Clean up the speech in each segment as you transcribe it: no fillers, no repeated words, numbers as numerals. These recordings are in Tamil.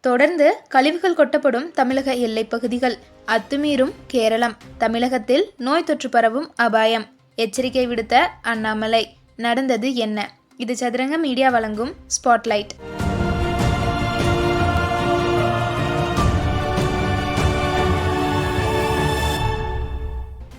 தொடர்ந்து கழிவுகள் கொட்டப்படும் தமிழக எல்லைப் பகுதிகள், அத்துமீறும் கேரளம், தமிழகத்தில் நோய் தொற்று பரவும் அபாயம், எச்சரிக்கை விடுத்த அண்ணாமலை. நடந்தது என்ன? இது சதுரங்க மீடியா வழங்கும் ஸ்பாட்லைட்.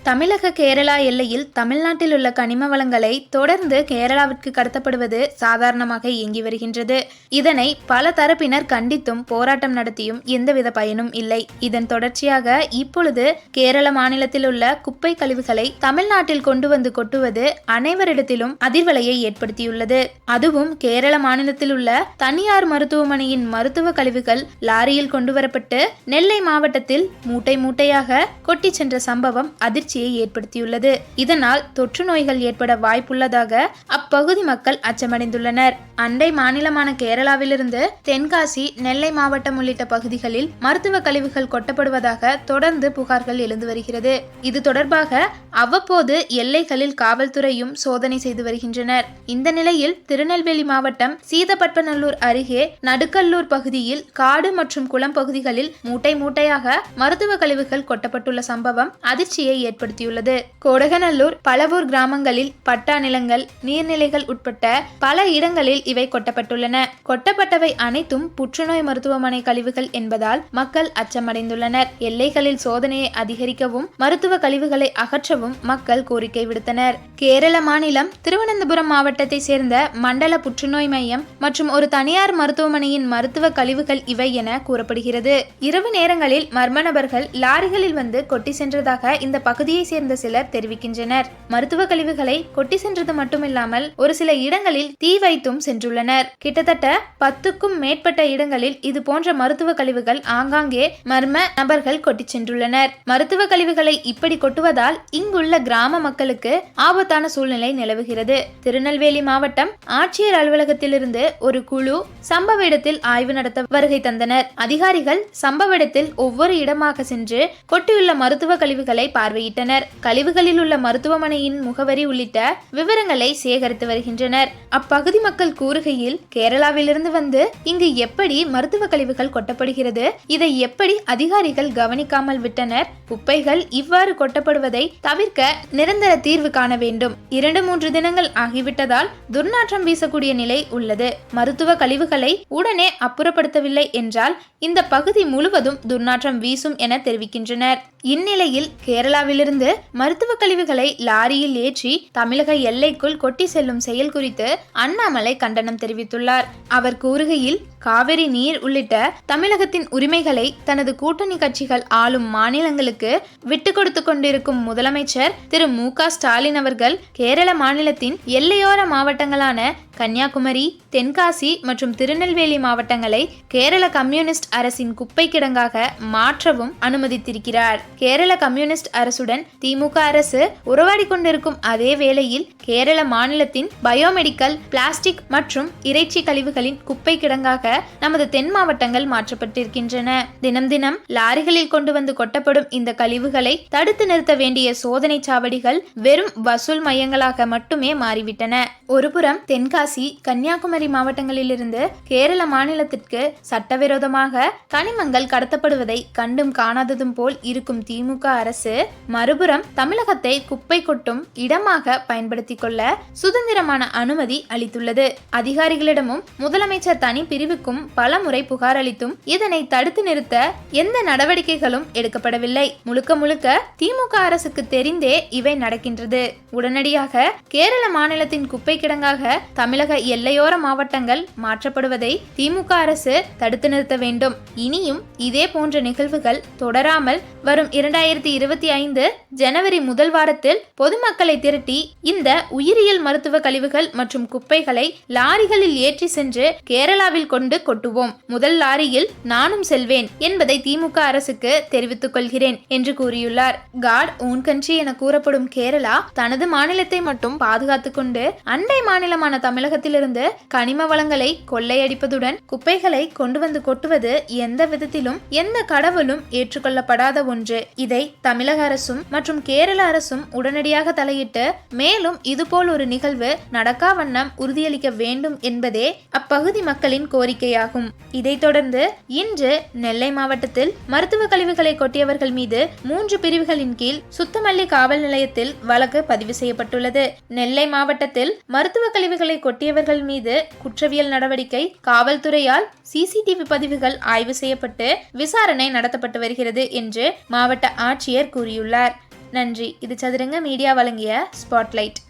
தமிழக கேரளா எல்லையில் தமிழ்நாட்டில் உள்ள கனிம வளங்களை தொடர்ந்து கேரளாவிற்கு கடத்தப்படுவது சாதாரணமாக இயங்கி வருகின்றது. இதனை பல தரப்பினர் கண்டித்தும் போராட்டம் நடத்தியும் எந்தவித பயனும் இல்லை. இதன் தொடர்ச்சியாக இப்பொழுது கேரள மாநிலத்தில் உள்ள குப்பை கழிவுகளை தமிழ்நாட்டில் கொண்டு வந்து கொட்டுவது அனைவரிடத்திலும் அதிர்வலையை ஏற்படுத்தியுள்ளது. அதுவும் கேரள மாநிலத்தில் உள்ள தனியார் மருத்துவமனையின் மருத்துவ கழிவுகள் லாரியில் கொண்டுவரப்பட்டு நெல்லை மாவட்டத்தில் மூட்டை மூட்டையாக கொட்டி சென்ற சம்பவம் அதிர்ச்சி ஏற்படுத்தியுள்ளது. இதனால் தொற்று நோய்கள் ஏற்பட வாய்ப்புள்ளதாக அப்பகுதி மக்கள் அச்சமடைந்துள்ளனர். அண்டை மாநிலமான கேரளாவிலிருந்து தென்காசி, நெல்லை மாவட்டம் உள்ளிட்ட பகுதிகளில் மருத்துவ கழிவுகள் கொட்டப்படுவதாக தொடர்ந்து புகார்கள் எழுந்து வருகிறது. இது தொடர்பாக அவ்வப்போது எல்லைகளில் காவல்துறையும் சோதனை செய்து வருகின்றனர். இந்த நிலையில் திருநெல்வேலி மாவட்டம் சீதப்பட்பநல்லூர் அருகே நடுக்கல்லூர் பகுதியில் காடு மற்றும் குளம் பகுதிகளில் மூட்டை மூட்டையாக மருத்துவ கழிவுகள் கொட்டப்பட்டுள்ள சம்பவம் அதிர்ச்சியை ஏற்படுத்தியுள்ளது. கோடகநல்லூர், பலவூர் கிராமங்களில் பட்டா நிலங்கள், நீர்நிலைகள் உட்பட்ட பல இடங்களில் இவை கொட்டப்பட்டுள்ளன. கொட்டப்பட்டவை அனைத்தும் புற்றுநோய் மருத்துவமனை கழிவுகள் என்பதால் மக்கள் அச்சமடைந்துள்ளனர். எல்லைகளில் சோதனையை அதிகரிக்கவும் மருத்துவ கழிவுகளை அகற்றவும் மக்கள் கோரிக்கை விடுத்தனர். கேரள மாநிலம் திருவனந்தபுரம் மாவட்டத்தை சேர்ந்த மண்டல புற்றுநோய் மையம் மற்றும் ஒரு தனியார் மருத்துவமனையின் மருத்துவ கழிவுகள் இவை என கூறப்படுகிறது. இரவு நேரங்களில் மர்ம நபர்கள் லாரிகளில் வந்து கொட்டி சென்றதாக இந்த பகுதியை சேர்ந்த சிலர் தெரிவிக்கின்றனர். மருத்துவ கழிவுகளை கொட்டி சென்றது மட்டுமில்லாமல் ஒரு சில இடங்களில் தீ வைத்தும் சென்றுள்ளனர். கிட்டத்தட்ட 10க்கும் மேற்பட்ட இடங்களில் இது போன்ற மருத்துவ கழிவுகள் ஆங்காங்கே மர்ம நபர்கள் கொட்டி சென்றுள்ளனர். மருத்துவ கழிவுகளை இப்படி கொட்டுவதால் இங்குள்ள கிராம மக்களுக்கு ஆபத்தான சூழ்நிலை நிலவுகிறது. திருநெல்வேலி மாவட்டம் ஆட்சியர் அலுவலகத்திலிருந்து ஒரு குழு சம்பவ இடத்தில் ஆய்வு நடத்த வருகை தந்தனர். அதிகாரிகள் சம்பவ இடத்தில் ஒவ்வொரு இடமாக சென்று கொட்டியுள்ள மருத்துவ கழிவுகளை பார்வையிட்டனர். கழிவுகளில் உள்ள மருத்துவமனையின் முகவரி உள்ளிட்ட விவரங்களை சேகரித்து வருகின்றனர். அப்பகுதி மக்கள் கூறுகையில், கேரளாவிலிருந்து வந்து இங்கு எப்படி மருத்துவ கழிவுகள் கொட்டப்படுகிறது? இதை எப்படி அதிகாரிகள் கவனிக்காமல் விட்டனர்? குப்பைகள் இவ்வாறு கொட்டப்படுவதை தவிர்க்க நிரந்தர தீர்வு காண வேண்டும். 2-3 தினங்கள் ஆகிவிட்டதால் துர்நாற்றம் வீசக்கூடிய நிலை உள்ளது. மருத்துவ கழிவுகளை உடனே அப்புறப்படுத்தவில்லை என்றால் இந்த பகுதி முழுவதும் துர்நாற்றம் வீசும் என தெரிவிக்கின்றனர். இந்நிலையில் கேரளாவிலிருந்து மருத்துவ கழிவுகளை லாரியில் ஏற்றி தமிழக எல்லைக்குள் கொட்டி செல்லும் செயல் குறித்து அண்ணாமலை கண்டனம் தெரிவித்துள்ளார். அவர் கூறுகையில், காவிரி நீர் உள்ளிட்ட தமிழகத்தின் உரிமைகளை தனது கூட்டணி கட்சிகள் ஆளும் மாநிலங்களுக்கு விட்டு கொடுத்து கொண்டிருக்கும் முதலமைச்சர் திரு மு.க. ஸ்டாலின் அவர்கள் கேரள மாநிலத்தின் எல்லையோர மாவட்டங்களான கன்னியாகுமரி, தென்காசி மற்றும் திருநெல்வேலி மாவட்டங்களை கேரள கம்யூனிஸ்ட் அரசின் குப்பை கிடங்காக மாற்றவும் அனுமதித்திருக்கிறார். கேரள கம்யூனிஸ்ட் அரசுடன் திமுக அரசு உறவாடி கொண்டிருக்கும் அதே வேளையில் கேரள மாநிலத்தின் பயோமெடிக்கல், பிளாஸ்டிக் மற்றும் இறைச்சி கழிவுகளின் குப்பை கிடங்காக நமது தென் மாவட்டங்கள் மாற்றப்பட்டிருக்கின்றன. தினம் தினம் லாரிகளில் கொண்டு வந்து கொட்டப்படும் இந்த கழிவுகளை தடுத்து நிறுத்த வேண்டிய சோதனை சாவடிகள் வெறும் வசூல் மையங்களாக மட்டுமே மாறிவிட்டன. ஒருபுறம் தென்காசி, கன்னியாகுமரி மாவட்டங்களிலிருந்து கேரள மாநிலத்திற்கு சட்டவிரோதமாக கனிமங்கள் கடத்தப்படுவதை கண்டும் காணாததும் போல் இருக்கும் திமுக அரசு, மறுபுறம் தமிழகத்தை குப்பை கொட்டும் இடமாக பயன்படுத்திக் கொள்ள சுதந்திரமான அனுமதி அளித்துள்ளது. அதிகாரிகளிடமும் முதலமைச்சர் தனி பிரிவுக்கும் பல முறை புகார் அளித்தும் இதனை தடுத்து நிறுத்த எந்த நடவடிக்கைகளும் எடுக்கப்படவில்லை. முழுக்க முழுக்க திமுக அரசுக்கு தெரிந்தே இவை நடக்கின்றது. உடனடியாக கேரள மாநிலத்தின் குப்பை கிடங்காக தமிழக எல்லையோர மாவட்டங்கள் மாற்றப்படுவதை திமுக அரசு தடுத்து நிறுத்த வேண்டும். இனியும் இதே போன்ற நிகழ்வுகள் தொடராமல் வரும் 2025 ஜனவரி முதல் வாரத்தில் பொதுமக்களை திரட்டி இந்த உயிரியல் மருத்துவ கழிவுகள் மற்றும் குப்பைகளை லாரிகளில் ஏற்றி சென்று கேரளாவில் கொண்டு கொட்டுவோம். முதல் லாரியில் நானும் செல்வேன் என்பதை திமுக அரசுக்கு தெரிவித்துக் கொள்கிறேன் என்று கூறியுள்ளார். காட் ஓன் கண்ட்ரி என கூறப்படும் கேரளா தனது மாநிலத்தை மட்டும் பாதுகாத்துக் கொண்டு அண்டை மாநிலமான தமிழக தமிழகத்திலிருந்து கனிம வளங்களை கொள்ளையடிப்பதுடன் குப்பைகளை கொண்டு வந்து கொட்டுவது எந்த விதத்திலும் எந்த கடவுளும் ஏற்றுக்கொள்ளப்படாத ஒன்று. இதை தமிழக அரசும் மற்றும் கேரள அரசும் உடனடியாக தலையிட்டு மேலும் இதுபோல் ஒரு நிகழ்வு நடக்கா வண்ணம் உறுதியளிக்க வேண்டும் என்பதே அப்பகுதி மக்களின் கோரிக்கையாகும். இதைத் தொடர்ந்து இன்று நெல்லை மாவட்டத்தில் மருத்துவ கழிவுகளை கொட்டியவர்கள் மீது 3 பிரிவுகளின் கீழ் சுத்தமல்லி காவல் நிலையத்தில் வழக்கு பதிவு செய்யப்பட்டுள்ளது. நெல்லை மாவட்டத்தில் மருத்துவ கழிவுகளை கொட்டியவர்கள் மீது குற்றவியல் நடவடிக்கை காவல்துறையால் சிசிடிவி பதிவுகள் ஆய்வு செய்யப்பட்டு விசாரணை நடத்தப்பட்டு வருகிறது என்று மாவட்ட ஆட்சியர் கூறியுள்ளார். நன்றி. இது சதுரங்க மீடியா வழங்கிய ஸ்பாட்லைட்.